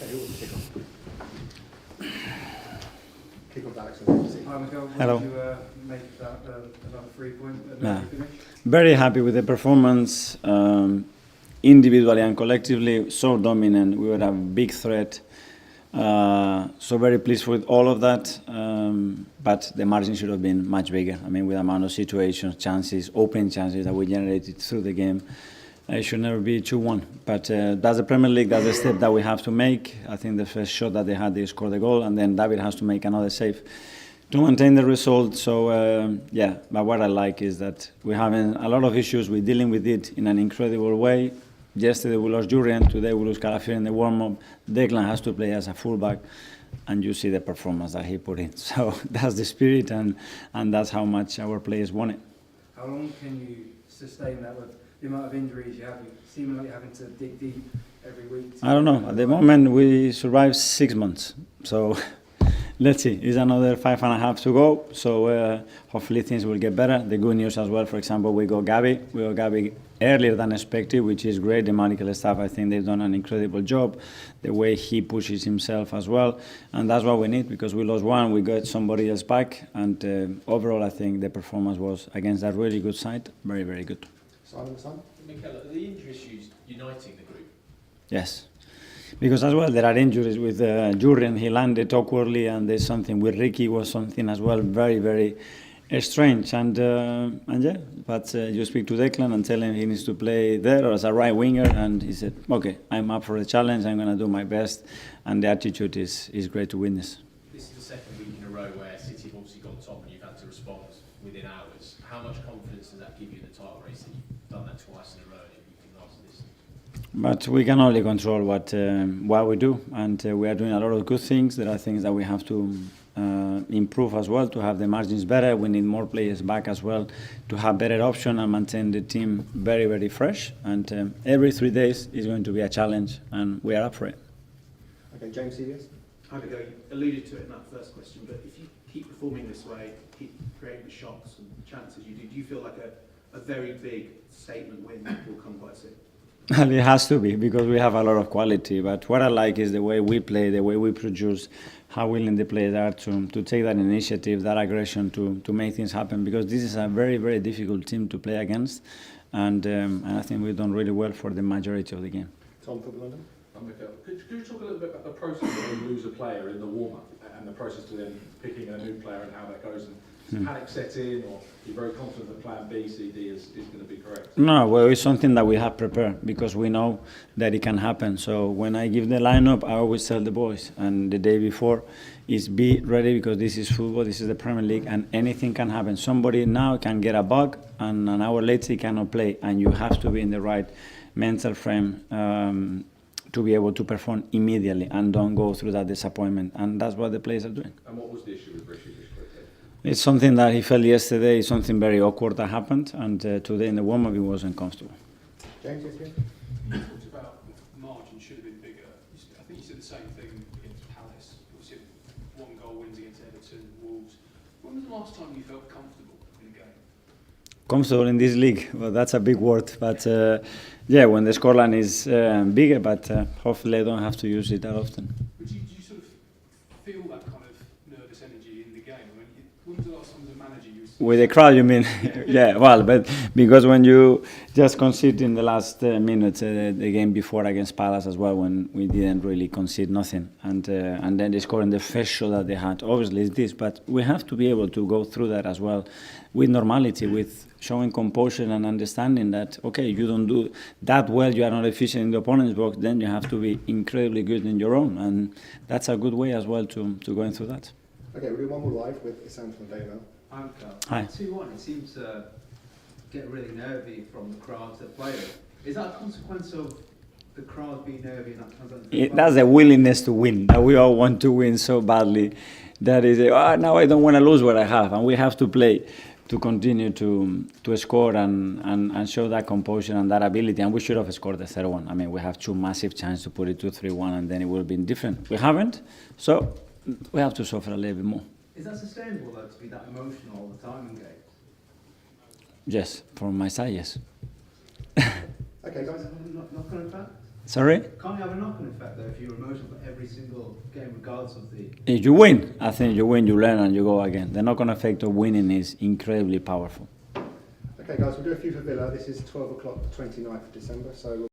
Okay, who will kick off? Kick off Alex. Hi, Miguel. Hello. What did you make that another 3 point at Nah. the finish? Very happy with the performance, individually and collectively, so dominant. We were a big threat. So very pleased with all of that, but the margin should have been much bigger. I mean, with the amount of situations, chances, open chances that we generated through the game, it should never be 2-1. But that's the Premier League, that's the step that we have to make. I think the first shot that they had, they scored the goal, and then David has to make another save to maintain the result. So, yeah, but what I like is that we're having a lot of issues. We're dealing with it in an incredible way. Yesterday we lost Jurien, today we lose Calafir in the warm-up. Dicklin has to play as a fullback, and you see the performance that he put in. So that's the spirit, and that's how much our players want it. How long can you sustain that with the amount of injuries you have? You seem like you're having to dig deep every week. I don't know. At the moment, we survived 6 months. So let's see. It's another 5.5 to go. So hopefully things will get better. The good news as well, for example, we got Gabi earlier than expected, which is great. The medical staff, I think they've done an incredible job. The way he pushes himself as well. And that's what we need, because we lost one, we got somebody else back. And overall, I think the performance was against that really good side. Very, very good. Simon. Mikel, are the injury issues uniting the group? Yes, because as well there are injuries with Jurien. He landed awkwardly, and there's something with Ricky was something as well very, very strange. And yeah, but you speak to Dicklane and tell him he needs to play there or as a right winger, and he said, okay, I'm up for the challenge. I'm going to do my best, and the attitude is great to witness. This is the second week in a row where City have obviously gone top and you've had to respond within hours. How much confidence does that give you in the title race that you've done that twice in a row and you can answer this? But we can only control what we do, and we are doing a lot of good things. There are things that we have to improve as well to have the margins better. We need more players back as well to have better option and maintain the team very, very fresh. And every 3 days is going to be a challenge, and we are up for it. Okay, James, CBS. Hi, Miguel. You alluded to it in that first question, but if you keep performing this way, keep creating the shots and chances you do you feel like a very big statement win will come quite soon? Well, it has to be, because we have a lot of quality. But what I like is the way we play, the way we produce, how willing the players are to take that initiative, that aggression to make things happen. Because this is a very, very difficult team to play against, and I think we've done really well for the majority of the game. Tom from London. Mikel, could you talk a little bit about the process when you lose a player in the warm-up and the process to then picking a new player and how that goes? And panic set in, or you're very confident that plan B, C, D is going to be correct? No, well, it's something that we have prepared, because we know that it can happen. So when I give the lineup, I always tell the boys, and the day before is be ready, because this is football, this is the Premier League, and anything can happen. Somebody now can get a bug, and an hour later he cannot play, and you have to be in the right mental frame to be able to perform immediately and don't go through that disappointment. And that's what the players are doing. And what was the issue with Rishi? It's something that he felt yesterday. It's something very awkward that happened, and today in the warm-up he wasn't comfortable. James, yes, You talked about margin should have been bigger. I think you said the same thing against Palace. Obviously, 1 goal wins against Everton, Wolves. When was the last time you felt comfortable in a game? Comfortable in this league? Well, that's a big word. But yeah, when the scoreline is bigger, but hopefully I don't have to use it that often. But do you sort of feel that kind of nervous energy in the game? I mean, when was the last time as a manager you was... With the crowd, you mean? Yeah, well, but because when you just concede in the last minutes, the game before against Palace as well, when we didn't really concede nothing, and then they scored in the first shot that they had. Obviously, it's this, but we have to be able to go through that as well with normality, with showing composure and understanding that, okay, you don't do that well, you are not efficient in the opponent's box, then you have to be incredibly good in your own, and that's a good way as well to going through that. Okay, we'll do one more live with Sam from Daily Mail. Hi, Mikel. Hi. 2-1, it seems to get really nervy from the crowds that play it. Is that a consequence of the crowd being nervy and that translates? That's a willingness to win, that we all want to win so badly. That is, now I don't want to lose what I have, and we have to play to continue to score and show that composure and that ability. And we should have scored the third one. I mean, we have 2 massive chances to put it 2-3-1, and then it would have been different. We haven't, so we have to suffer a little bit more. Is that sustainable, though, to be that emotional all the time in games? Yes, from my side, yes. Okay, guys. Not coming back? Sorry? Can't you have a knock-on effect though if you're emotional for every single game, regardless of the? If you win, I think you win, you learn, and you go again. The knock-on effect of winning is incredibly powerful. Okay, guys, we'll do a few for Villa. This is 12 o'clock, the 29th of December, so we'll